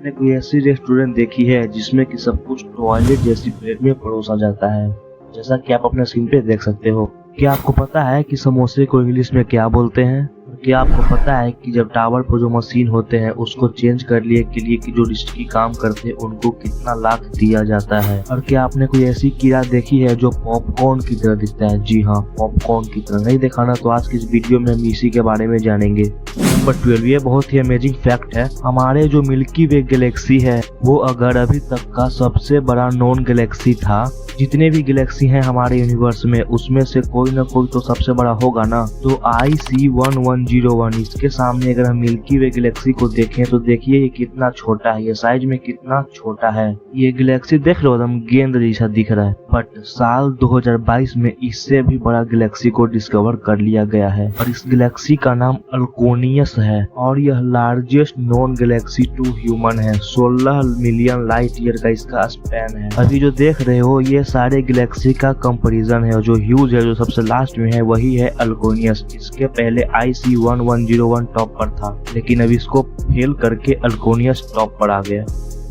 आपने कोई ऐसी रेस्टोरेंट देखी है जिसमें कि सब कुछ टॉयलेट जैसी प्लेट में परोसा जाता है, जैसा कि आप अपने स्क्रीन पे देख सकते हो। क्या आपको पता है कि समोसे को इंग्लिश में क्या बोलते हैं? और क्या आपको पता है कि जब टावर पर जो मशीन होते हैं उसको चेंज कर लिए के लिए कि जो रिस्की काम करते हैं उनको कितना लाख दिया जाता है? और क्या आपने कोई ऐसी कीड़ा देखी है जो पॉपकॉर्न की तरह दिखता है? जी हाँ, पॉपकॉर्न की तरह। नहीं दिखाना तो आज की इस वीडियो में हम इसी के बारे में जानेंगे। नंबर 12, ये बहुत ही अमेजिंग फैक्ट है। हमारे जो मिल्की वे गैलेक्सी है वो अगर अभी तक का सबसे बड़ा नॉन गैलेक्सी था, जितने भी गैलेक्सी हैं हमारे यूनिवर्स में उसमें से कोई ना कोई तो सबसे बड़ा होगा ना। तो IC1101 इसके सामने अगर हम मिल्की वे गैलेक्सी को देखें तो देखिए ये कितना छोटा है, ये साइज में कितना छोटा है। ये गैलेक्सी देख लो एकदम गेंद जैसा दिख रहा है, बट साल 2022 में इससे भी बड़ा गैलेक्सी को डिस्कवर कर लिया गया है और इस गैलेक्सी का नाम अल्कोनियस है और यह largest known galaxy to human है। 16 मिलियन लाइट ईयर का इसका स्पैन है। अभी जो देख रहे हो ये सारे गैलेक्सी का कंपैरिजन है और जो ह्यूज है, जो सबसे लास्ट में है, वही है अल्कोनियस। इसके पहले IC1101 टॉप पर था, लेकिन अब इसको फेल करके अल्कोनियस टॉप पर आ गया।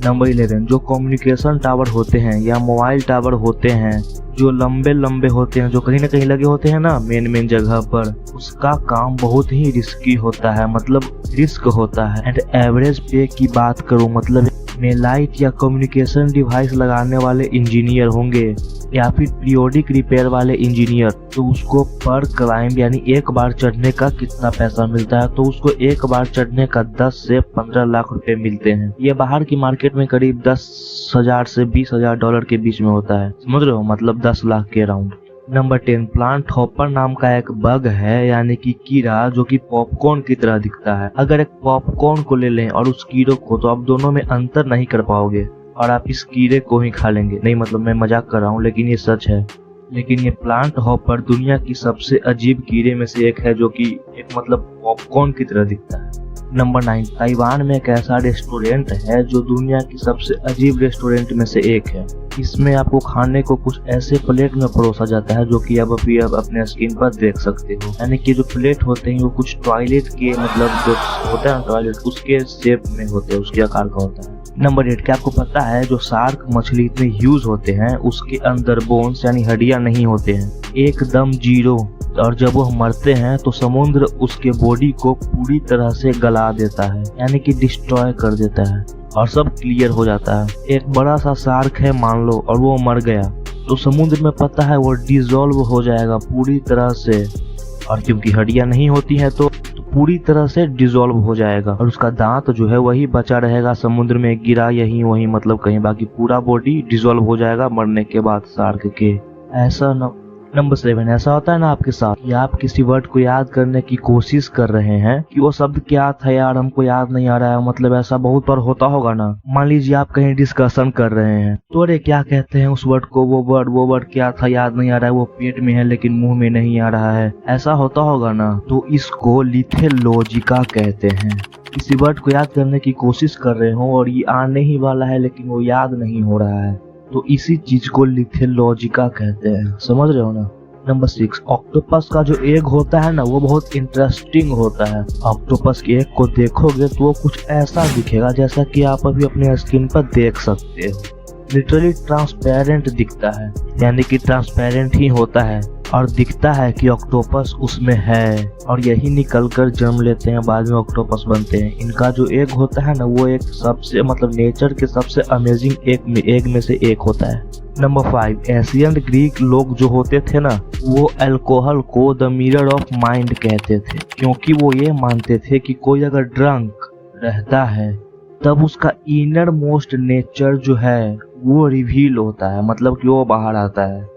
नंबर 11, जो कम्युनिकेशन टावर होते हैं या मोबाइल टावर होते हैं जो लंबे लंबे होते हैं, जो कहीं ना कहीं लगे होते हैं ना मेन जगह पर, उसका काम बहुत ही रिस्की होता है, मतलब रिस्क होता है। एंड एवरेज पे की बात करूं, मतलब में लाइट या कम्युनिकेशन डिवाइस लगाने वाले इंजीनियर होंगे या फिर पीरियोडिक रिपेयर वाले इंजीनियर, तो उसको पर क्लाइंब यानी एक बार चढ़ने का कितना पैसा मिलता है? तो उसको एक बार चढ़ने का 10 से 15 लाख रुपए मिलते हैं। ये बाहर की मार्केट में करीब 10,000 से 20,000 डॉलर के बीच में होता है, समझ रहे हो, मतलब 10 लाख के अराउंड। नंबर 10, प्लांट हॉपर नाम का एक बग है, यानी कि कीड़ा जो कि पॉपकॉर्न की तरह दिखता है। अगर एक पॉपकॉर्न को ले लें और उस कीड़े को, तो आप दोनों में अंतर नहीं कर पाओगे और आप इस कीड़े को ही खा लेंगे। नहीं, मतलब मैं मजाक कर रहा हूँ, लेकिन ये सच है। लेकिन ये प्लांट हॉपर दुनिया की सबसे अजीब कीड़े में से एक है जो कि एक मतलब पॉपकॉर्न की तरह दिखता है। नंबर 9, ताइवान में एक ऐसा रेस्टोरेंट है जो दुनिया की सबसे अजीब रेस्टोरेंट में से एक है। इसमें आपको खाने को कुछ ऐसे प्लेट में परोसा जाता है जो कि आप अभी अपने स्क्रीन पर देख सकते हो। यानी कि जो प्लेट होते हैं वो कुछ टॉयलेट के, मतलब जो होता है ना टॉयलेट, उसके शेप में होते हैं, उसके आकार का होता है। नंबर 8, क्या आपको पता है जो शार्क मछली इतने ह्यूज होते हैं उसके अंदर बोन्स यानी हड्डियां नहीं होते हैं, एकदम जीरो। और जब वो मरते हैं तो समुद्र उसके बॉडी को पूरी तरह से गला देता है, यानी कि डिस्ट्रॉय कर देता है और सब क्लियर हो जाता है। एक बड़ा सा शार्क है मान लो और वो मर गया, तो समुद्र में पता है वो डिसॉल्व हो जाएगा पूरी तरह से, और क्योंकि हड्डियां नहीं होती हैं तो पूरी तरह से डिसॉल्व हो जाएगा और उसका दांत जो है वही बचा रहेगा, समुद्र में गिरा यही वही, मतलब कहीं, बाकी पूरा बॉडी डिसॉल्व हो जाएगा मरने के बाद शार्क के। ऐसा न नंबर 7, ऐसा होता है ना आपके साथ कि आप किसी वर्ड को याद करने की कोशिश कर रहे हैं कि वो शब्द क्या था यार, हमको याद नहीं आ रहा है, मतलब ऐसा बहुत बार होता होगा ना। मान लीजिए आप कहीं डिस्कशन कर रहे हैं तो अरे क्या कहते हैं उस वर्ड को, वो वर्ड क्या था याद नहीं आ रहा है, वो पेट में है लेकिन मुंह में नहीं आ रहा है, ऐसा होता होगा ना। तो इसको लिथेलॉजिका कहते हैं। किसी वर्ड को याद करने की कोशिश कर रहे हो और ये आने ही वाला है लेकिन वो याद नहीं हो रहा है, तो इसी चीज को लिथेलॉजिका कहते हैं, समझ रहे हो ना। नंबर 6, ऑक्टोपस का जो एग होता है ना वो बहुत इंटरेस्टिंग होता है। ऑक्टोपस के एग को देखोगे तो वो कुछ ऐसा दिखेगा जैसा कि आप अभी अपने स्क्रीन पर देख सकते हो। लिटरली ट्रांसपेरेंट दिखता है, यानी कि ट्रांसपेरेंट ही होता है और दिखता है कि ऑक्टोपस उसमें है, और यही निकलकर जन्म लेते हैं, बाद में ऑक्टोपस बनते हैं। इनका जो एग होता है ना वो एक सबसे, मतलब नेचर के सबसे अमेजिंग एग में से एक होता है। नंबर 5, एशियन ग्रीक लोग जो होते थे ना वो अल्कोहल को द मिरर ऑफ माइंड कहते थे, क्योंकि वो ये मानते थे कि कोई अगर ड्रंक रहता है तब उसका इनर मोस्ट नेचर जो है वो रिवील होता है, मतलब कि वो बाहर आता है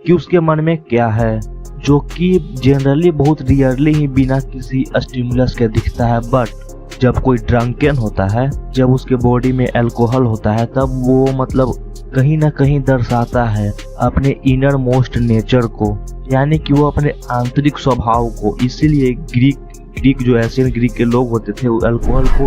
कि उसके मन में क्या है, जो कि जनरली बहुत रियरली ही बिना किसी स्टिमुलस के दिखता है। बट जब कोई ड्रंकन होता है, जब उसके बॉडी में अल्कोहल होता है, तब वो मतलब कहीं ना कहीं दर्शाता है अपने इनर मोस्ट नेचर को, यानी कि वो अपने आंतरिक स्वभाव को। इसीलिए ग्रीक जो एशियन ग्रीक के लोग होते थे वो अल्कोहल को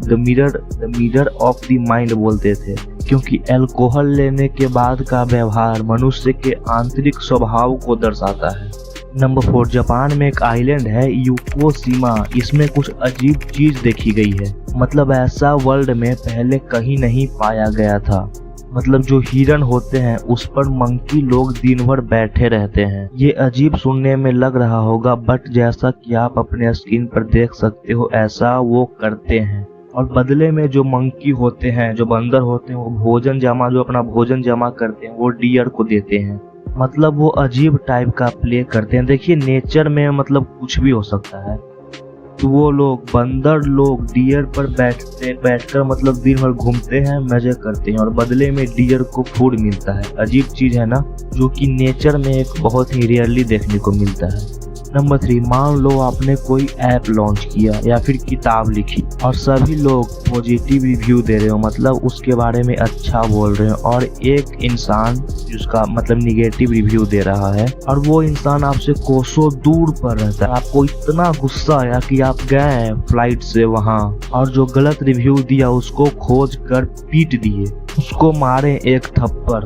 the mirror of the mind बोलते थे, क्योंकि अल्कोहल लेने के बाद का व्यवहार मनुष्य के आंतरिक स्वभाव को दर्शाता है। नंबर 4, जापान में एक आइलैंड है यूकोशिमा। इसमें कुछ अजीब चीज देखी गई है। मतलब ऐसा वर्ल्ड में पहले कहीं नहीं पाया गया था। मतलब जो हिरन होते हैं उस पर मंकी लोग दिन भर बैठे रहते हैं। ये अजीब सुनने में लग रहा होगा, बट जैसा कि आप अपने स्क्रीन पर देख सकते हो ऐसा वो करते हैं। और बदले में जो मंकी होते हैं, जो बंदर होते हैं, वो अपना भोजन जमा करते हैं वो डियर को देते हैं। मतलब वो अजीब टाइप का प्ले करते हैं। देखिए नेचर में मतलब कुछ भी हो सकता है। तो वो लोग बंदर लोग डियर पर बैठकर मतलब दिन भर घूमते हैं, मजे करते हैं और बदले में डियर को फूड मिलता है। अजीब चीज है ना, जो कि नेचर में एक बहुत ही रेयरली देखने को मिलता है। नंबर 3, मान लो आपने कोई ऐप लॉन्च किया या फिर किताब लिखी और सभी लोग पॉजिटिव रिव्यू दे रहे हो, मतलब उसके बारे में अच्छा बोल रहे हो, और एक इंसान जिसका मतलब निगेटिव रिव्यू दे रहा है और वो इंसान आपसे कोसों दूर पर रहता है। आपको इतना गुस्सा आया कि आप गए फ्लाइट से वहां और जो गलत रिव्यू दिया उसको खोज कर पीट दिए, उसको मारे एक थप्पड़।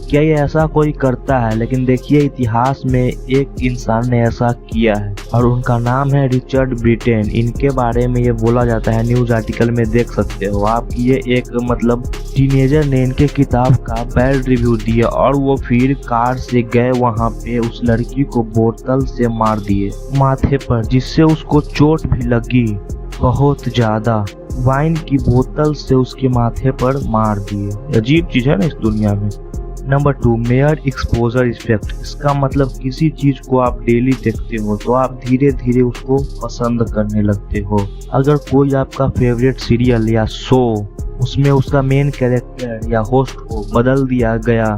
क्या ये ऐसा कोई करता है? लेकिन देखिए इतिहास में एक इंसान ने ऐसा किया है और उनका नाम है रिचर्ड ब्रिटेन। इनके बारे में ये बोला जाता है, न्यूज आर्टिकल में देख सकते हो आप। ये एक मतलब टीनेजर ने इनके किताब का बैड रिव्यू दिया और वो फिर कार से गए वहां पे उस लड़की को बोतल से मार दिए माथे पर, जिससे उसको चोट भी लगी बहुत ज्यादा। वाइन की बोतल से उसके माथे पर मार दिए। अजीब चीज है ना इस दुनिया में। Number 2, mayor exposure effect. इसका मतलब किसी चीज को आप डेली देखते हो तो आप धीरे धीरे उसको पसंद करने लगते हो। अगर कोई आपका फेवरेट सीरियल या शो, उसमें उसका मेन कैरेक्टर या होस्ट को बदल दिया गया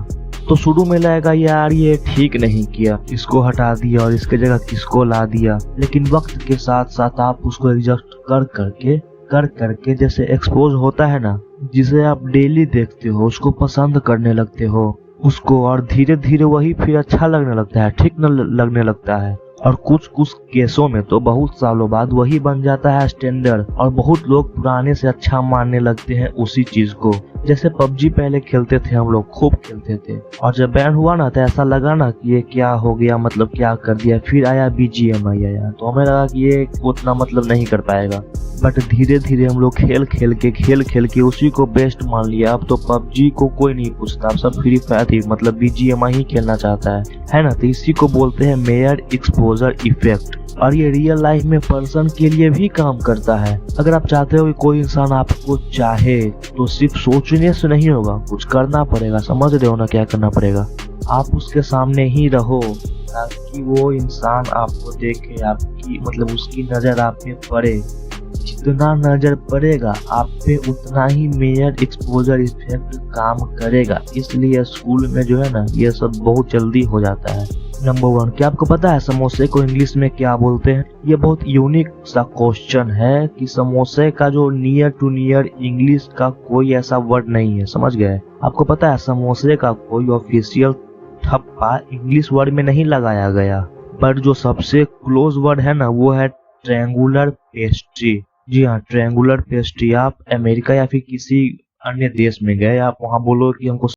तो शुरू में लगेगा यार ये ठीक नहीं किया, इसको हटा दिया और इसके जगह किसको ला दिया। लेकिन वक्त के साथ साथ आप उसको एडजस्ट कर करके जैसे एक्सपोज होता है ना, जिसे आप डेली देखते हो उसको पसंद करने लगते हो उसको, और धीरे धीरे वही फिर अच्छा लगने लगता है, ठीक न लगने लगता है। और कुछ केसों में तो बहुत सालों बाद वही बन जाता है स्टैंडर्ड और बहुत लोग पुराने से अच्छा मानने लगते हैं उसी चीज को। जैसे पबजी पहले खेलते थे हम लोग, खूब खेलते थे, और जब बैन हुआ ना तो ऐसा लगा ना कि ये क्या हो गया, मतलब क्या कर दिया। फिर आया BGMI आया तो हमें लगा कि ये उतना मतलब नहीं कर पाएगा, बट धीरे धीरे हम लोग खेल खेल के उसी को बेस्ट मान लिया। अब तो पबजी को कोई नहीं पूछता, अब सब फ्री फायर ही मतलब BGMI ही खेलना चाहता है ना। तो इसी को बोलते हैं मेयर एक्सपोजर इफेक्ट, और ये रियल लाइफ में पर्सन के लिए भी काम करता है। अगर आप चाहते हो कि कोई इंसान आपको चाहे तो सिर्फ सोचने से नहीं होगा, कुछ करना पड़ेगा। समझ रहे हो ना क्या करना पड़ेगा? आप उसके सामने ही रहो ताकि वो इंसान आपको देखे, आपकी मतलब उसकी नजर आप पे पड़े। जितना नजर पड़ेगा आप पे उतना ही मेयर एक्सपोजर इफेक्ट काम करेगा। इसलिए स्कूल में जो है ना ये सब बहुत जल्दी हो जाता है। नंबर 1, क्या आपको पता है समोसे को इंग्लिश में क्या बोलते हैं? ये बहुत यूनिक सा क्वेश्चन है कि समोसे का जो नियर टू नियर इंग्लिश का कोई ऐसा वर्ड नहीं है। समझ गए? आपको पता है समोसे का कोई ऑफिशियल ठप्पा इंग्लिश वर्ड में नहीं लगाया गया, बट जो सबसे क्लोज वर्ड है ना वो है ट्रायंगुलर पेस्ट्री। जी हाँ, ट्रायंगुलर पेस्ट्री। आप अमेरिका या फिर किसी अन्य देश में गए, आप वहाँ बोलो कि हमको